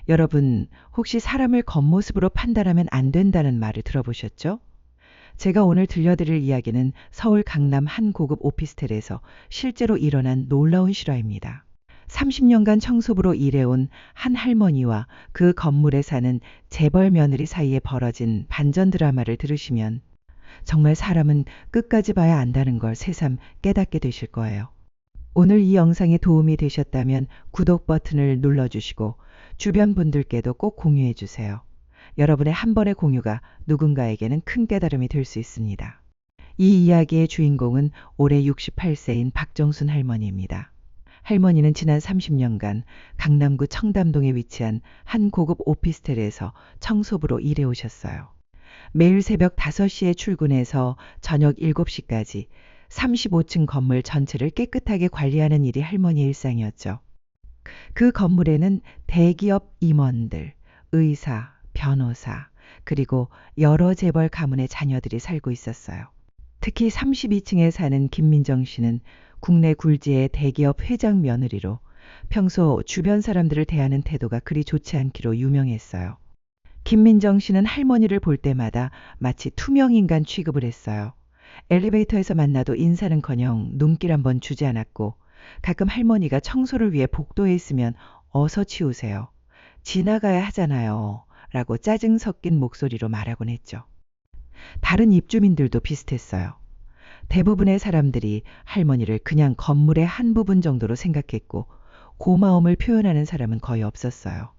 여러분, 혹시 사람을 겉모습으로 판단하면 안 된다는 말을 들어보셨죠? 제가 오늘 들려드릴 이야기는 서울 강남 한 고급 오피스텔에서 실제로 일어난 놀라운 실화입니다. 30년간 청소부로 일해온 한 할머니와 그 건물에 사는 재벌 며느리 사이에 벌어진 반전 드라마를 들으시면 정말 사람은 끝까지 봐야 안다는 걸 새삼 깨닫게 되실 거예요. 오늘 이 영상이 도움이 되셨다면 구독 버튼을 눌러주시고 주변 분들께도 꼭 공유해 주세요. 여러분의 한 번의 공유가 누군가에게는 큰 깨달음이 될 수 있습니다. 이 이야기의 주인공은 올해 68세인 박정순 할머니입니다. 할머니는 지난 30년간 강남구 청담동에 위치한 한 고급 오피스텔에서 청소부로 일해 오셨어요. 매일 새벽 5시에 출근해서 저녁 7시까지 35층 건물 전체를 깨끗하게 관리하는 일이 할머니의 일상이었죠. 그 건물에는 대기업 임원들, 의사, 변호사, 그리고 여러 재벌 가문의 자녀들이 살고 있었어요. 특히 32층에 사는 김민정 씨는 국내 굴지의 대기업 회장 며느리로 평소 주변 사람들을 대하는 태도가 그리 좋지 않기로 유명했어요. 김민정 씨는 할머니를 볼 때마다 마치 투명인간 취급을 했어요. 엘리베이터에서 만나도 인사는커녕 눈길 한번 주지 않았고 가끔 할머니가 청소를 위해 복도에 있으면 어서 치우세요. 지나가야 하잖아요. 라고 짜증 섞인 목소리로 말하곤 했죠. 다른 입주민들도 비슷했어요. 대부분의 사람들이 할머니를 그냥 건물의 한 부분 정도로 생각했고 고마움을 표현하는 사람은 거의 없었어요.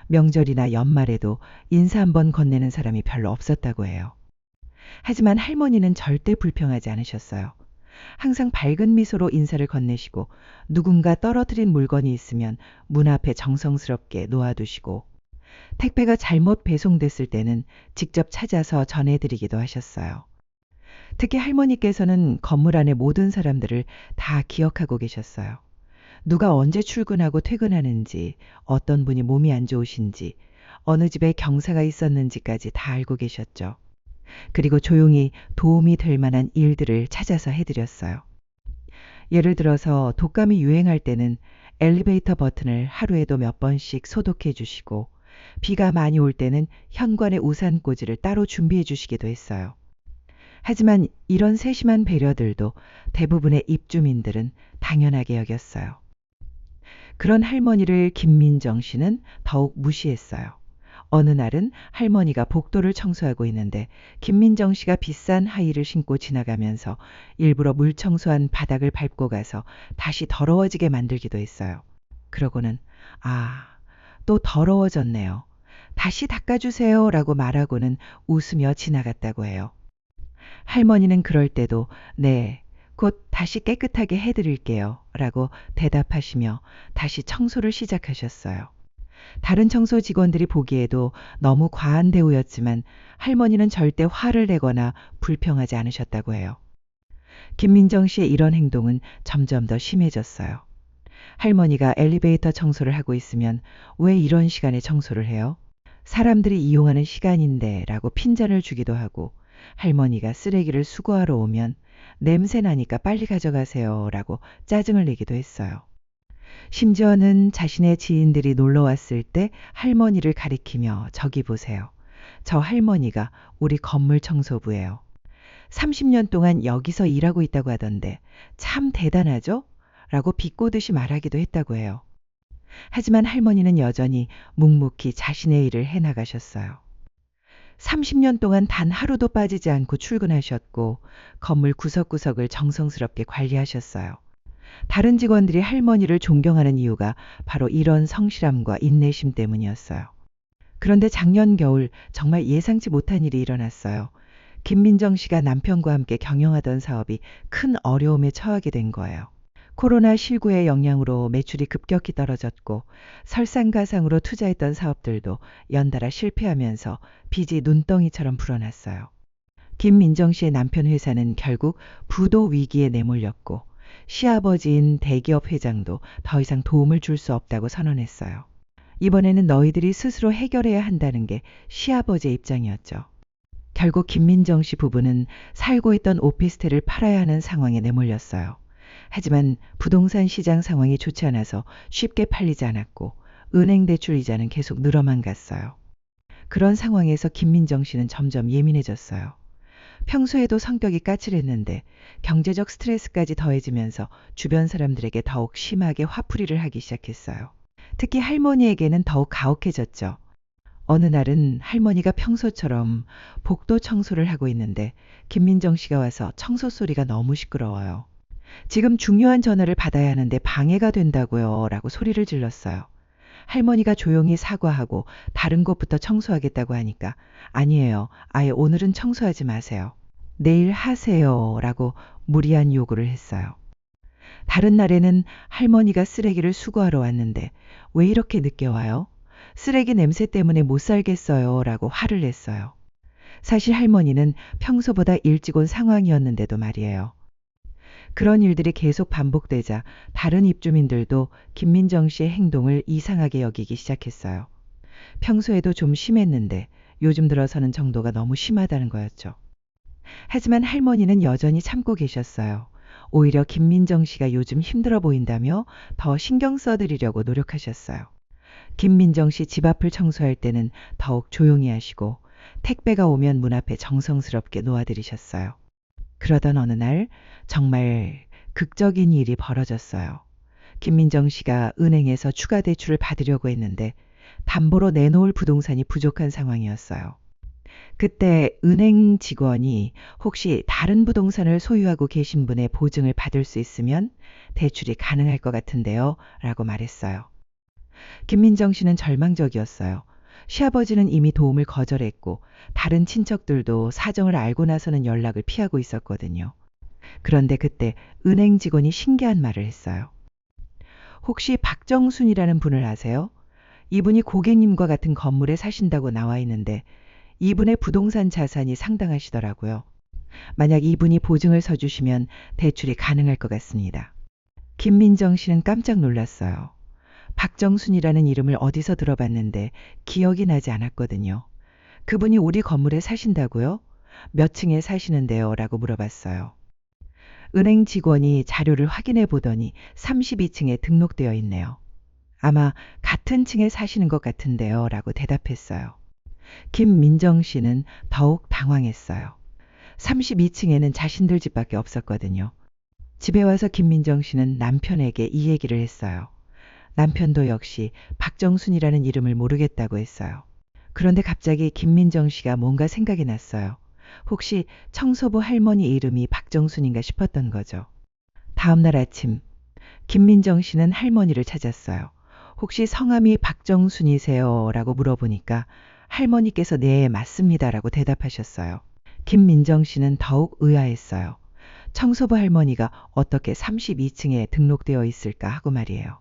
명절이나 연말에도 인사 한번 건네는 사람이 별로 없었다고 해요. 하지만 할머니는 절대 불평하지 않으셨어요. 항상 밝은 미소로 인사를 건네시고 누군가 떨어뜨린 물건이 있으면 문 앞에 정성스럽게 놓아두시고 택배가 잘못 배송됐을 때는 직접 찾아서 전해드리기도 하셨어요. 특히 할머니께서는 건물 안의 모든 사람들을 다 기억하고 계셨어요. 누가 언제 출근하고 퇴근하는지, 어떤 분이 몸이 안 좋으신지, 어느 집에 경사가 있었는지까지 다 알고 계셨죠. 그리고 조용히 도움이 될 만한 일들을 찾아서 해드렸어요. 예를 들어서 독감이 유행할 때는 엘리베이터 버튼을 하루에도 몇 번씩 소독해 주시고 비가 많이 올 때는 현관에 우산꽂이를 따로 준비해 주시기도 했어요. 하지만 이런 세심한 배려들도 대부분의 입주민들은 당연하게 여겼어요. 그런 할머니를 김민정 씨는 더욱 무시했어요. 어느 날은 할머니가 복도를 청소하고 있는데 김민정 씨가 비싼 하이힐을 신고 지나가면서 일부러 물 청소한 바닥을 밟고 가서 다시 더러워지게 만들기도 했어요. 그러고는 또 더러워졌네요. 다시 닦아주세요 라고 말하고는 웃으며 지나갔다고 해요. 할머니는 그럴 때도 네, 곧 다시 깨끗하게 해드릴게요 라고 대답하시며 다시 청소를 시작하셨어요. 다른 청소 직원들이 보기에도 너무 과한 대우였지만 할머니는 절대 화를 내거나 불평하지 않으셨다고 해요. 김민정 씨의 이런 행동은 점점 더 심해졌어요. 할머니가 엘리베이터 청소를 하고 있으면 왜 이런 시간에 청소를 해요? 사람들이 이용하는 시간인데 라고 핀잔을 주기도 하고 할머니가 쓰레기를 수거하러 오면 냄새 나니까 빨리 가져가세요 라고 짜증을 내기도 했어요. 심지어는 자신의 지인들이 놀러 왔을 때 할머니를 가리키며 저기 보세요. 저 할머니가 우리 건물 청소부예요. 30년 동안 여기서 일하고 있다고 하던데 참 대단하죠? 라고 비꼬듯이 말하기도 했다고 해요. 하지만 할머니는 여전히 묵묵히 자신의 일을 해나가셨어요. 30년 동안 단 하루도 빠지지 않고 출근하셨고 건물 구석구석을 정성스럽게 관리하셨어요. 다른 직원들이 할머니를 존경하는 이유가 바로 이런 성실함과 인내심 때문이었어요. 그런데 작년 겨울 정말 예상치 못한 일이 일어났어요. 김민정 씨가 남편과 함께 경영하던 사업이 큰 어려움에 처하게 된 거예요. 코로나19의 영향으로 매출이 급격히 떨어졌고 설상가상으로 투자했던 사업들도 연달아 실패하면서 빚이 눈덩이처럼 불어났어요. 김민정 씨의 남편 회사는 결국 부도 위기에 내몰렸고 시아버지인 대기업 회장도 더 이상 도움을 줄 수 없다고 선언했어요. 이번에는 너희들이 스스로 해결해야 한다는 게 시아버지의 입장이었죠. 결국 김민정 씨 부부는 살고 있던 오피스텔을 팔아야 하는 상황에 내몰렸어요. 하지만 부동산 시장 상황이 좋지 않아서 쉽게 팔리지 않았고 은행 대출 이자는 계속 늘어만 갔어요. 그런 상황에서 김민정 씨는 점점 예민해졌어요. 평소에도 성격이 까칠했는데 경제적 스트레스까지 더해지면서 주변 사람들에게 더욱 심하게 화풀이를 하기 시작했어요. 특히 할머니에게는 더욱 가혹해졌죠. 어느 날은 할머니가 평소처럼 복도 청소를 하고 있는데 김민정 씨가 와서 청소 소리가 너무 시끄러워요. 지금 중요한 전화를 받아야 하는데 방해가 된다고요. 라고 소리를 질렀어요. 할머니가 조용히 사과하고 다른 곳부터 청소하겠다고 하니까 아니에요. 아예 오늘은 청소하지 마세요. 내일 하세요. 라고 무리한 요구를 했어요. 다른 날에는 할머니가 쓰레기를 수거하러 왔는데 왜 이렇게 늦게 와요? 쓰레기 냄새 때문에 못 살겠어요. 라고 화를 냈어요. 사실 할머니는 평소보다 일찍 온 상황이었는데도 말이에요. 그런 일들이 계속 반복되자 다른 입주민들도 김민정 씨의 행동을 이상하게 여기기 시작했어요. 평소에도 좀 심했는데 요즘 들어서는 정도가 너무 심하다는 거였죠. 하지만 할머니는 여전히 참고 계셨어요. 오히려 김민정 씨가 요즘 힘들어 보인다며 더 신경 써드리려고 노력하셨어요. 김민정 씨 집 앞을 청소할 때는 더욱 조용히 하시고 택배가 오면 문 앞에 정성스럽게 놓아드리셨어요. 그러던 어느 날 정말 극적인 일이 벌어졌어요. 김민정 씨가 은행에서 추가 대출을 받으려고 했는데 담보로 내놓을 부동산이 부족한 상황이었어요. 그때 은행 직원이 혹시 다른 부동산을 소유하고 계신 분의 보증을 받을 수 있으면 대출이 가능할 것 같은데요. 라고 말했어요. 김민정 씨는 절망적이었어요. 시아버지는 이미 도움을 거절했고 다른 친척들도 사정을 알고 나서는 연락을 피하고 있었거든요. 그런데 그때 은행 직원이 신기한 말을 했어요. 혹시 박정순이라는 분을 아세요? 이분이 고객님과 같은 건물에 사신다고 나와 있는데 이분의 부동산 자산이 상당하시더라고요. 만약 이분이 보증을 서주시면 대출이 가능할 것 같습니다. 김민정 씨는 깜짝 놀랐어요. 박정순이라는 이름을 어디서 들어봤는데 기억이 나지 않았거든요. 그분이 우리 건물에 사신다고요? 몇 층에 사시는데요? 라고 물어봤어요. 은행 직원이 자료를 확인해 보더니 32층에 등록되어 있네요. 아마 같은 층에 사시는 것 같은데요. 라고 대답했어요. 김민정 씨는 더욱 당황했어요. 32층에는 자신들 집밖에 없었거든요. 집에 와서 김민정 씨는 남편에게 이 얘기를 했어요. 남편도 역시 박정순이라는 이름을 모르겠다고 했어요. 그런데 갑자기 김민정 씨가 뭔가 생각이 났어요. 혹시 청소부 할머니 이름이 박정순인가 싶었던 거죠. 다음 날 아침 김민정 씨는 할머니를 찾았어요. 혹시 성함이 박정순이세요? 라고 물어보니까 할머니께서 네, 맞습니다. 라고 대답하셨어요. 김민정 씨는 더욱 의아했어요. 청소부 할머니가 어떻게 32층에 등록되어 있을까 하고 말이에요.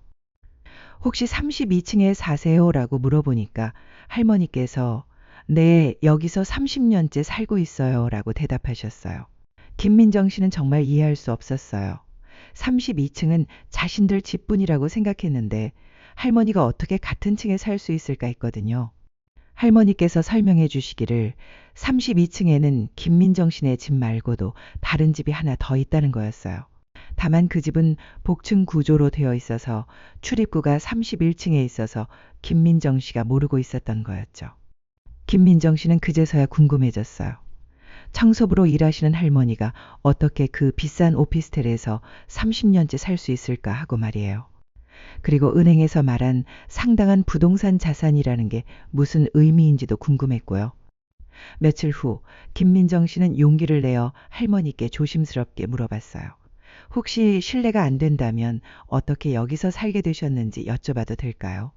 혹시 32층에 사세요? 라고 물어보니까 할머니께서 네, 여기서 30년째 살고 있어요. 라고 대답하셨어요. 김민정 씨는 정말 이해할 수 없었어요. 32층은 자신들 집뿐이라고 생각했는데 할머니가 어떻게 같은 층에 살 수 있을까 했거든요. 할머니께서 설명해 주시기를 32층에는 김민정 씨네 집 말고도 다른 집이 하나 더 있다는 거였어요. 다만 그 집은 복층 구조로 되어 있어서 출입구가 31층에 있어서 김민정 씨가 모르고 있었던 거였죠. 김민정 씨는 그제서야 궁금해졌어요. 청소부로 일하시는 할머니가 어떻게 그 비싼 오피스텔에서 30년째 살 수 있을까 하고 말이에요. 그리고 은행에서 말한 상당한 부동산 자산이라는 게 무슨 의미인지도 궁금했고요. 며칠 후 김민정 씨는 용기를 내어 할머니께 조심스럽게 물어봤어요. 혹시 실례가 안 된다면 어떻게 여기서 살게 되셨는지 여쭤봐도 될까요?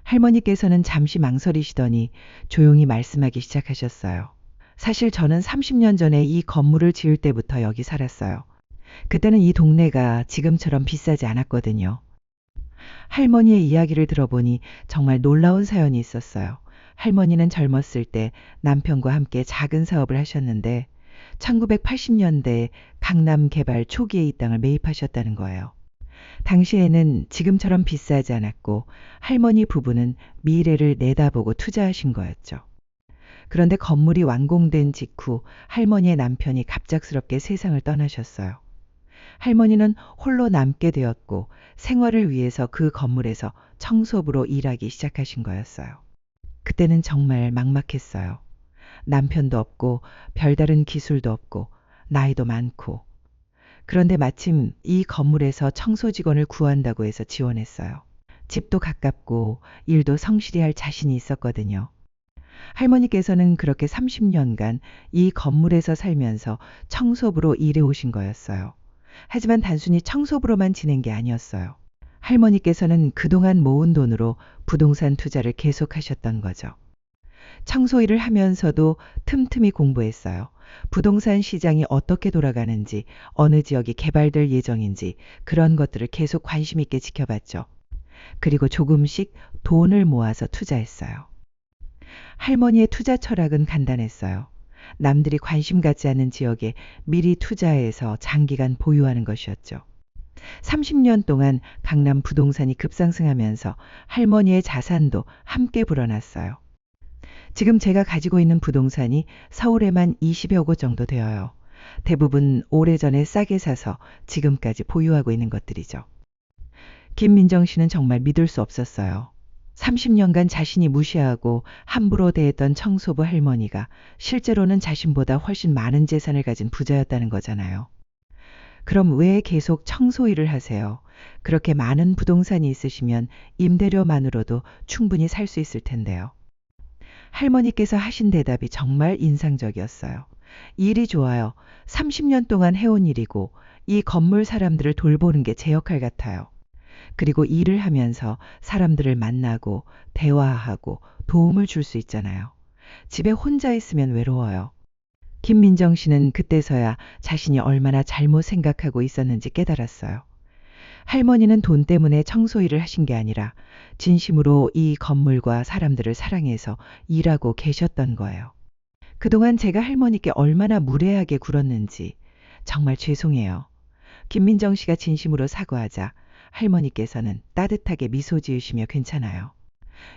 할머니께서는 잠시 망설이시더니 조용히 말씀하기 시작하셨어요. 사실 저는 30년 전에 이 건물을 지을 때부터 여기 살았어요. 그때는 이 동네가 지금처럼 비싸지 않았거든요. 할머니의 이야기를 들어보니 정말 놀라운 사연이 있었어요. 할머니는 젊었을 때 남편과 함께 작은 사업을 하셨는데 1980년대 강남 개발 초기에 이 땅을 매입하셨다는 거예요. 당시에는 지금처럼 비싸지 않았고 할머니 부부는 미래를 내다보고 투자하신 거였죠. 그런데 건물이 완공된 직후 할머니의 남편이 갑작스럽게 세상을 떠나셨어요. 할머니는 홀로 남게 되었고 생활을 위해서 그 건물에서 청소부로 일하기 시작하신 거였어요. 그때는 정말 막막했어요. 남편도 없고 별다른 기술도 없고 나이도 많고. 그런데 마침 이 건물에서 청소 직원을 구한다고 해서 지원했어요. 집도 가깝고 일도 성실히 할 자신이 있었거든요. 할머니께서는 그렇게 30년간 이 건물에서 살면서 청소부로 일해 오신 거였어요. 하지만 단순히 청소부로만 지낸 게 아니었어요. 할머니께서는 그동안 모은 돈으로 부동산 투자를 계속하셨던 거죠. 청소 일을 하면서도 틈틈이 공부했어요. 부동산 시장이 어떻게 돌아가는지, 어느 지역이 개발될 예정인지 그런 것들을 계속 관심 있게 지켜봤죠. 그리고 조금씩 돈을 모아서 투자했어요. 할머니의 투자 철학은 간단했어요. 남들이 관심 갖지 않는 지역에 미리 투자해서 장기간 보유하는 것이었죠. 30년 동안 강남 부동산이 급상승하면서 할머니의 자산도 함께 불어났어요. 지금 제가 가지고 있는 부동산이 서울에만 20여 곳 정도 되어요. 대부분 오래전에 싸게 사서 지금까지 보유하고 있는 것들이죠. 김민정 씨는 정말 믿을 수 없었어요. 30년간 자신이 무시하고 함부로 대했던 청소부 할머니가 실제로는 자신보다 훨씬 많은 재산을 가진 부자였다는 거잖아요. 그럼 왜 계속 청소 일을 하세요? 그렇게 많은 부동산이 있으시면 임대료만으로도 충분히 살 수 있을 텐데요. 할머니께서 하신 대답이 정말 인상적이었어요. 일이 좋아요. 30년 동안 해온 일이고 이 건물 사람들을 돌보는 게 제 역할 같아요. 그리고 일을 하면서 사람들을 만나고 대화하고 도움을 줄 수 있잖아요. 집에 혼자 있으면 외로워요. 김민정 씨는 그때서야 자신이 얼마나 잘못 생각하고 있었는지 깨달았어요. 할머니는 돈 때문에 청소 일을 하신 게 아니라 진심으로 이 건물과 사람들을 사랑해서 일하고 계셨던 거예요. 그동안 제가 할머니께 얼마나 무례하게 굴었는지 정말 죄송해요. 김민정 씨가 진심으로 사과하자 할머니께서는 따뜻하게 미소 지으시며 괜찮아요.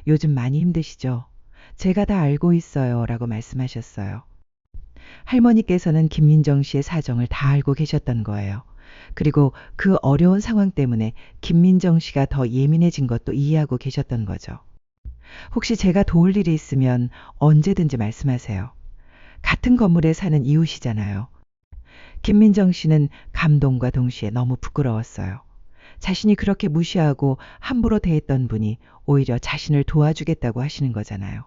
요즘 많이 힘드시죠? 제가 다 알고 있어요. 라고 말씀하셨어요. 할머니께서는 김민정 씨의 사정을 다 알고 계셨던 거예요. 그리고 그 어려운 상황 때문에 김민정 씨가 더 예민해진 것도 이해하고 계셨던 거죠. 혹시 제가 도울 일이 있으면 언제든지 말씀하세요. 같은 건물에 사는 이웃이잖아요. 김민정 씨는 감동과 동시에 너무 부끄러웠어요. 자신이 그렇게 무시하고 함부로 대했던 분이 오히려 자신을 도와주겠다고 하시는 거잖아요.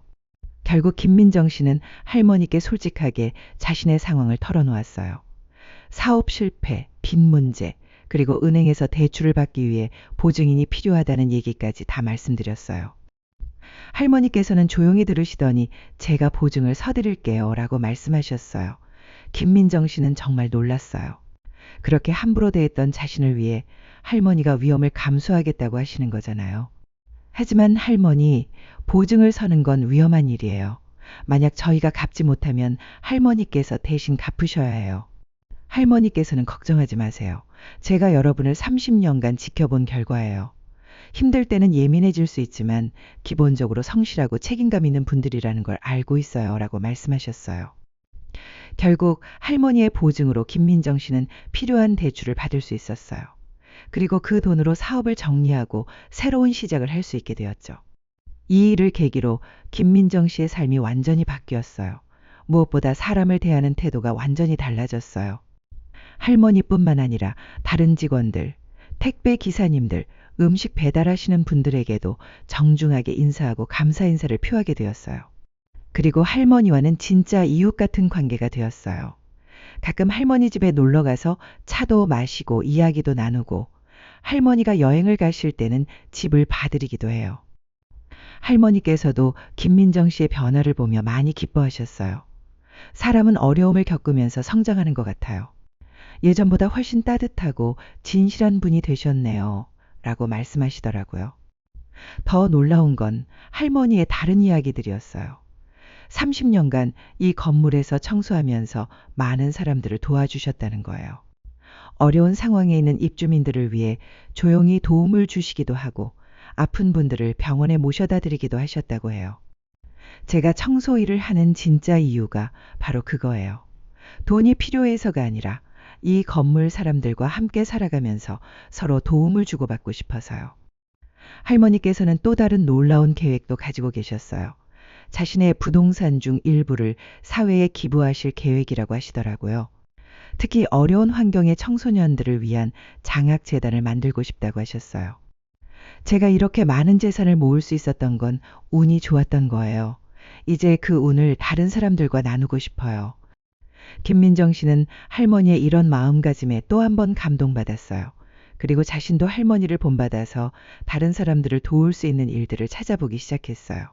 결국 김민정 씨는 할머니께 솔직하게 자신의 상황을 털어놓았어요. 사업 실패, 빚 문제, 그리고 은행에서 대출을 받기 위해 보증인이 필요하다는 얘기까지 다 말씀드렸어요. 할머니께서는 조용히 들으시더니 제가 보증을 서드릴게요 라고 말씀하셨어요. 김민정 씨는 정말 놀랐어요. 그렇게 함부로 대했던 자신을 위해 할머니가 위험을 감수하겠다고 하시는 거잖아요. 하지만 할머니, 보증을 서는 건 위험한 일이에요. 만약 저희가 갚지 못하면 할머니께서 대신 갚으셔야 해요. 할머니께서는 걱정하지 마세요. 제가 여러분을 30년간 지켜본 결과예요. 힘들 때는 예민해질 수 있지만 기본적으로 성실하고 책임감 있는 분들이라는 걸 알고 있어요. 라고 말씀하셨어요. 결국 할머니의 보증으로 김민정 씨는 필요한 대출을 받을 수 있었어요. 그리고 그 돈으로 사업을 정리하고 새로운 시작을 할 수 있게 되었죠. 이 일을 계기로 김민정 씨의 삶이 완전히 바뀌었어요. 무엇보다 사람을 대하는 태도가 완전히 달라졌어요. 할머니뿐만 아니라 다른 직원들, 택배 기사님들, 음식 배달하시는 분들에게도 정중하게 인사하고 감사 인사를 표하게 되었어요. 그리고 할머니와는 진짜 이웃 같은 관계가 되었어요. 가끔 할머니 집에 놀러 가서 차도 마시고 이야기도 나누고 할머니가 여행을 가실 때는 집을 봐드리기도 해요. 할머니께서도 김민정 씨의 변화를 보며 많이 기뻐하셨어요. 사람은 어려움을 겪으면서 성장하는 것 같아요. 예전보다 훨씬 따뜻하고 진실한 분이 되셨네요. 라고 말씀하시더라고요. 더 놀라운 건 할머니의 다른 이야기들이었어요. 30년간 이 건물에서 청소하면서 많은 사람들을 도와주셨다는 거예요. 어려운 상황에 있는 입주민들을 위해 조용히 도움을 주시기도 하고 아픈 분들을 병원에 모셔다 드리기도 하셨다고 해요. 제가 청소 일을 하는 진짜 이유가 바로 그거예요. 돈이 필요해서가 아니라 이 건물 사람들과 함께 살아가면서 서로 도움을 주고받고 싶어서요. 할머니께서는 또 다른 놀라운 계획도 가지고 계셨어요. 자신의 부동산 중 일부를 사회에 기부하실 계획이라고 하시더라고요. 특히 어려운 환경의 청소년들을 위한 장학재단을 만들고 싶다고 하셨어요. 제가 이렇게 많은 재산을 모을 수 있었던 건 운이 좋았던 거예요. 이제 그 운을 다른 사람들과 나누고 싶어요. 김민정 씨는 할머니의 이런 마음가짐에 또 한 번 감동받았어요. 그리고 자신도 할머니를 본받아서 다른 사람들을 도울 수 있는 일들을 찾아보기 시작했어요.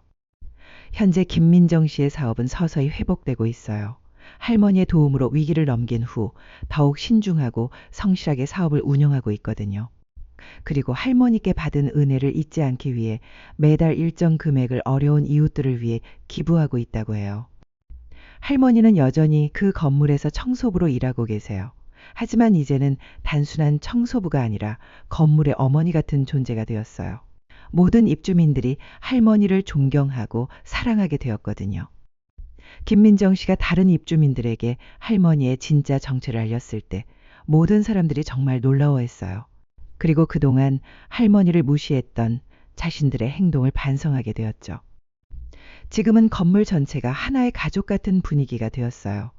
현재 김민정 씨의 사업은 서서히 회복되고 있어요. 할머니의 도움으로 위기를 넘긴 후 더욱 신중하고 성실하게 사업을 운영하고 있거든요. 그리고 할머니께 받은 은혜를 잊지 않기 위해 매달 일정 금액을 어려운 이웃들을 위해 기부하고 있다고 해요. 할머니는 여전히 그 건물에서 청소부로 일하고 계세요. 하지만 이제는 단순한 청소부가 아니라 건물의 어머니 같은 존재가 되었어요. 모든 입주민들이 할머니를 존경하고 사랑하게 되었거든요. 김민정 씨가 다른 입주민들에게 할머니의 진짜 정체를 알렸을 때 모든 사람들이 정말 놀라워했어요. 그리고 그동안 할머니를 무시했던 자신들의 행동을 반성하게 되었죠. 지금은 건물 전체가 하나의 가족 같은 분위기가 되었어요.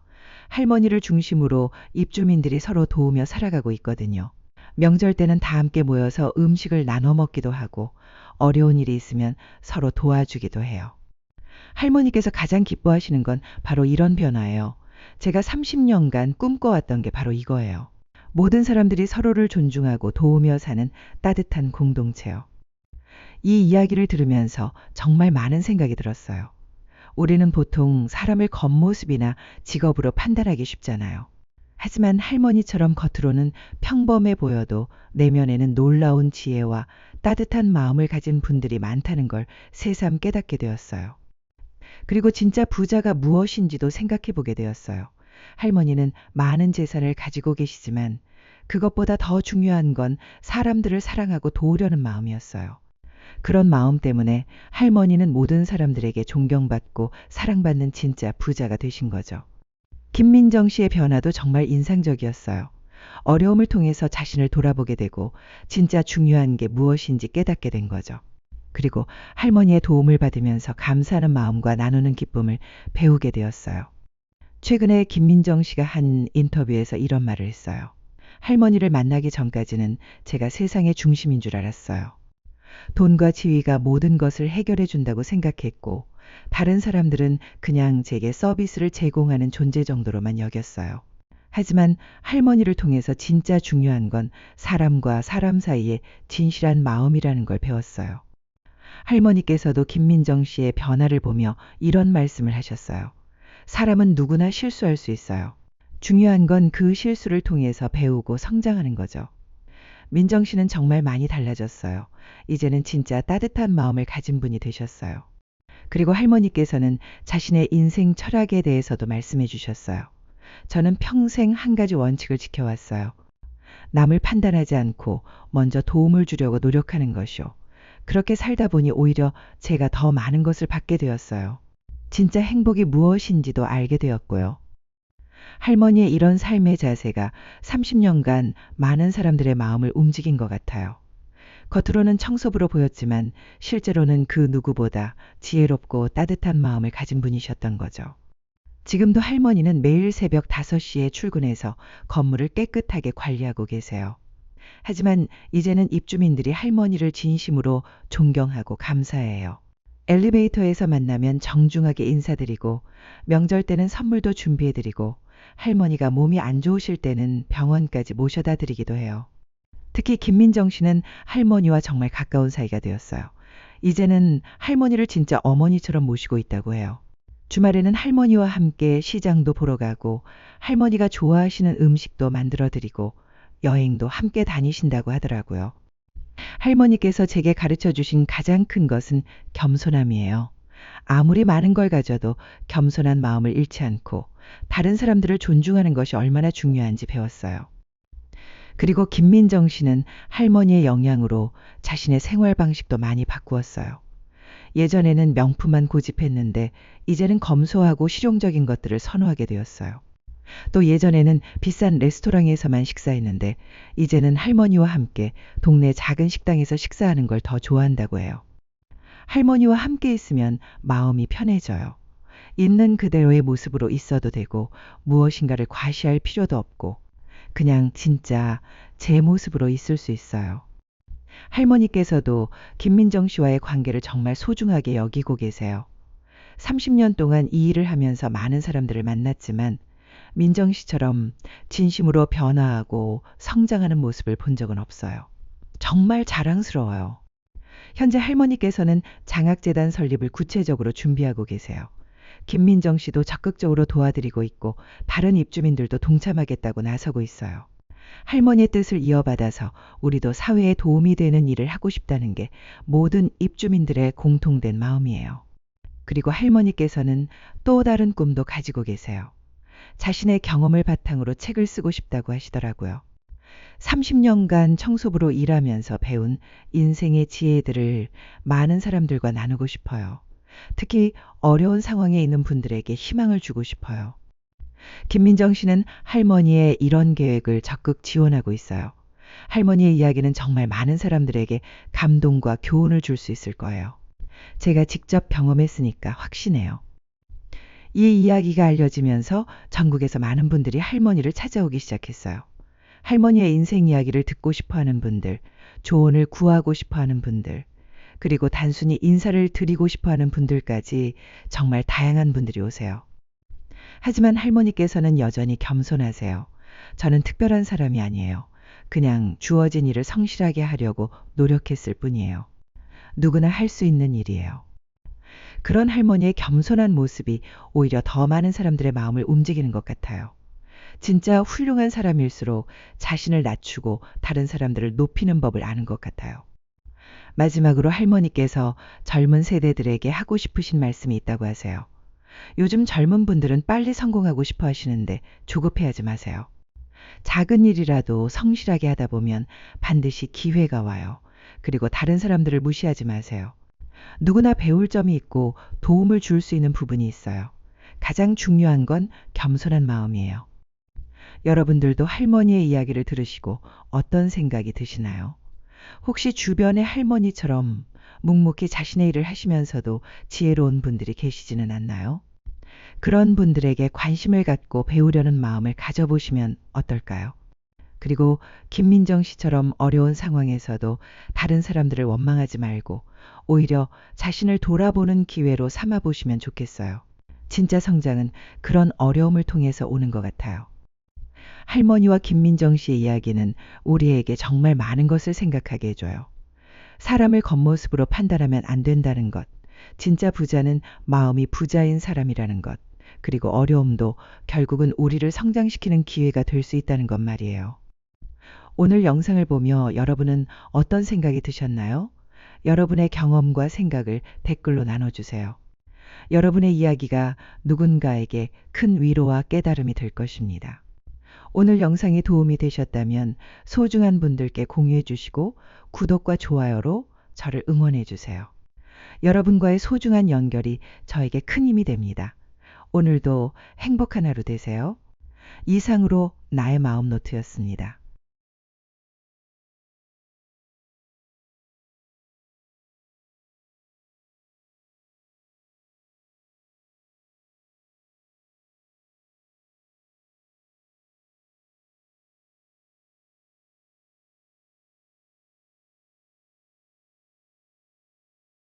할머니를 중심으로 입주민들이 서로 도우며 살아가고 있거든요. 명절 때는 다 함께 모여서 음식을 나눠 먹기도 하고 어려운 일이 있으면 서로 도와주기도 해요. 할머니께서 가장 기뻐하시는 건 바로 이런 변화예요. 제가 30년간 꿈꿔왔던 게 바로 이거예요. 모든 사람들이 서로를 존중하고 도우며 사는 따뜻한 공동체요. 이 이야기를 들으면서 정말 많은 생각이 들었어요. 우리는 보통 사람을 겉모습이나 직업으로 판단하기 쉽잖아요. 하지만 할머니처럼 겉으로는 평범해 보여도 내면에는 놀라운 지혜와 따뜻한 마음을 가진 분들이 많다는 걸 새삼 깨닫게 되었어요. 그리고 진짜 부자가 무엇인지도 생각해 보게 되었어요. 할머니는 많은 재산을 가지고 계시지만 그것보다 더 중요한 건 사람들을 사랑하고 도우려는 마음이었어요. 그런 마음 때문에 할머니는 모든 사람들에게 존경받고 사랑받는 진짜 부자가 되신 거죠. 김민정 씨의 변화도 정말 인상적이었어요. 어려움을 통해서 자신을 돌아보게 되고 진짜 중요한 게 무엇인지 깨닫게 된 거죠. 그리고 할머니의 도움을 받으면서 감사하는 마음과 나누는 기쁨을 배우게 되었어요. 최근에 김민정 씨가 한 인터뷰에서 이런 말을 했어요. 할머니를 만나기 전까지는 제가 세상의 중심인 줄 알았어요. 돈과 지위가 모든 것을 해결해 준다고 생각했고 다른 사람들은 그냥 제게 서비스를 제공하는 존재 정도로만 여겼어요. 하지만 할머니를 통해서 진짜 중요한 건 사람과 사람 사이의 진실한 마음이라는 걸 배웠어요. 할머니께서도 김민정 씨의 변화를 보며 이런 말씀을 하셨어요. 사람은 누구나 실수할 수 있어요. 중요한 건 그 실수를 통해서 배우고 성장하는 거죠. 민정 씨는 정말 많이 달라졌어요. 이제는 진짜 따뜻한 마음을 가진 분이 되셨어요. 그리고 할머니께서는 자신의 인생 철학에 대해서도 말씀해 주셨어요. 저는 평생 한 가지 원칙을 지켜왔어요. 남을 판단하지 않고 먼저 도움을 주려고 노력하는 것이요. 그렇게 살다 보니 오히려 제가 더 많은 것을 받게 되었어요. 진짜 행복이 무엇인지도 알게 되었고요. 할머니의 이런 삶의 자세가 30년간 많은 사람들의 마음을 움직인 것 같아요. 겉으로는 청소부로 보였지만 실제로는 그 누구보다 지혜롭고 따뜻한 마음을 가진 분이셨던 거죠. 지금도 할머니는 매일 새벽 5시에 출근해서 건물을 깨끗하게 관리하고 계세요. 하지만 이제는 입주민들이 할머니를 진심으로 존경하고 감사해요. 엘리베이터에서 만나면 정중하게 인사드리고 명절 때는 선물도 준비해드리고 할머니가 몸이 안 좋으실 때는 병원까지 모셔다 드리기도 해요. 특히 김민정 씨는 할머니와 정말 가까운 사이가 되었어요. 이제는 할머니를 진짜 어머니처럼 모시고 있다고 해요. 주말에는 할머니와 함께 시장도 보러 가고 할머니가 좋아하시는 음식도 만들어 드리고 여행도 함께 다니신다고 하더라고요. 할머니께서 제게 가르쳐 주신 가장 큰 것은 겸손함이에요. 아무리 많은 걸 가져도 겸손한 마음을 잃지 않고 다른 사람들을 존중하는 것이 얼마나 중요한지 배웠어요. 그리고 김민정 씨는 할머니의 영향으로 자신의 생활 방식도 많이 바꾸었어요. 예전에는 명품만 고집했는데 이제는 검소하고 실용적인 것들을 선호하게 되었어요. 또 예전에는 비싼 레스토랑에서만 식사했는데 이제는 할머니와 함께 동네 작은 식당에서 식사하는 걸 더 좋아한다고 해요. 할머니와 함께 있으면 마음이 편해져요. 있는 그대로의 모습으로 있어도 되고 무엇인가를 과시할 필요도 없고 그냥 진짜 제 모습으로 있을 수 있어요. 할머니께서도 김민정 씨와의 관계를 정말 소중하게 여기고 계세요. 30년 동안 이 일을 하면서 많은 사람들을 만났지만 민정 씨처럼 진심으로 변화하고 성장하는 모습을 본 적은 없어요. 정말 자랑스러워요. 현재 할머니께서는 장학재단 설립을 구체적으로 준비하고 계세요. 김민정 씨도 적극적으로 도와드리고 있고 다른 입주민들도 동참하겠다고 나서고 있어요. 할머니의 뜻을 이어받아서 우리도 사회에 도움이 되는 일을 하고 싶다는 게 모든 입주민들의 공통된 마음이에요. 그리고 할머니께서는 또 다른 꿈도 가지고 계세요. 자신의 경험을 바탕으로 책을 쓰고 싶다고 하시더라고요. 30년간 청소부로 일하면서 배운 인생의 지혜들을 많은 사람들과 나누고 싶어요. 특히 어려운 상황에 있는 분들에게 희망을 주고 싶어요. 김민정 씨는 할머니의 이런 계획을 적극 지원하고 있어요. 할머니의 이야기는 정말 많은 사람들에게 감동과 교훈을 줄 수 있을 거예요. 제가 직접 경험했으니까 확신해요. 이 이야기가 알려지면서 전국에서 많은 분들이 할머니를 찾아오기 시작했어요. 할머니의 인생 이야기를 듣고 싶어 하는 분들, 조언을 구하고 싶어 하는 분들, 그리고 단순히 인사를 드리고 싶어 하는 분들까지 정말 다양한 분들이 오세요. 하지만 할머니께서는 여전히 겸손하세요. 저는 특별한 사람이 아니에요. 그냥 주어진 일을 성실하게 하려고 노력했을 뿐이에요. 누구나 할 수 있는 일이에요. 그런 할머니의 겸손한 모습이 오히려 더 많은 사람들의 마음을 움직이는 것 같아요. 진짜 훌륭한 사람일수록 자신을 낮추고 다른 사람들을 높이는 법을 아는 것 같아요. 마지막으로 할머니께서 젊은 세대들에게 하고 싶으신 말씀이 있다고 하세요. 요즘 젊은 분들은 빨리 성공하고 싶어 하시는데 조급해하지 마세요. 작은 일이라도 성실하게 하다 보면 반드시 기회가 와요. 그리고 다른 사람들을 무시하지 마세요. 누구나 배울 점이 있고 도움을 줄 수 있는 부분이 있어요. 가장 중요한 건 겸손한 마음이에요. 여러분들도 할머니의 이야기를 들으시고 어떤 생각이 드시나요? 혹시 주변의 할머니처럼 묵묵히 자신의 일을 하시면서도 지혜로운 분들이 계시지는 않나요? 그런 분들에게 관심을 갖고 배우려는 마음을 가져보시면 어떨까요? 그리고 김민정 씨처럼 어려운 상황에서도 다른 사람들을 원망하지 말고 오히려 자신을 돌아보는 기회로 삼아 보시면 좋겠어요. 진짜 성장은 그런 어려움을 통해서 오는 것 같아요. 할머니와 김민정 씨의 이야기는 우리에게 정말 많은 것을 생각하게 해줘요. 사람을 겉모습으로 판단하면 안 된다는 것, 진짜 부자는 마음이 부자인 사람이라는 것, 그리고 어려움도 결국은 우리를 성장시키는 기회가 될 수 있다는 것 말이에요. 오늘 영상을 보며 여러분은 어떤 생각이 드셨나요? 여러분의 경험과 생각을 댓글로 나눠주세요. 여러분의 이야기가 누군가에게 큰 위로와 깨달음이 될 것입니다. 오늘 영상이 도움이 되셨다면 소중한 분들께 공유해 주시고 구독과 좋아요로 저를 응원해 주세요. 여러분과의 소중한 연결이 저에게 큰 힘이 됩니다. 오늘도 행복한 하루 되세요. 이상으로 나의 마음 노트였습니다.